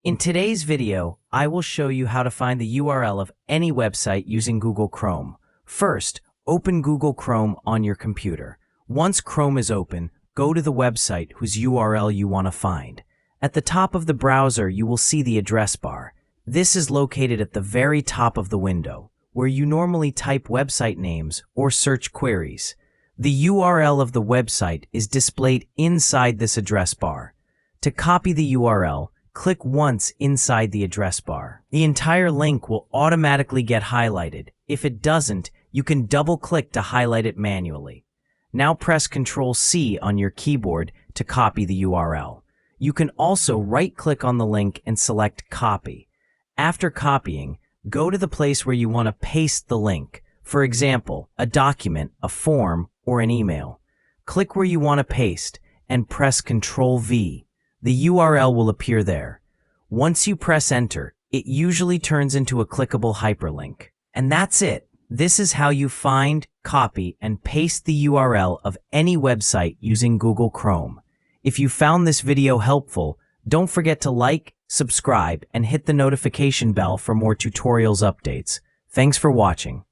In today's video, I will show you how to find the URL of any website using Google Chrome. First, open Google Chrome on your computer. Once Chrome is open, go to the website whose URL you want to find. At the top of the browser, you will see the address bar. This is located at the very top of the window, where you normally type website names or search queries. The URL of the website is displayed inside this address bar. To copy the URL, click once inside the address bar. The entire link will automatically get highlighted. If it doesn't, you can double-click to highlight it manually. Now press Ctrl+C on your keyboard to copy the URL. You can also right-click on the link and select Copy. After copying, go to the place where you want to paste the link. For example, a document, a form, or an email. Click where you want to paste and press Ctrl+V. The URL will appear there. Once you press Enter, it usually turns into a clickable hyperlink. And that's it. This is how you find, copy, and paste the URL of any website using Google Chrome. If you found this video helpful, don't forget to like, subscribe, and hit the notification bell for more tutorials updates. Thanks for watching.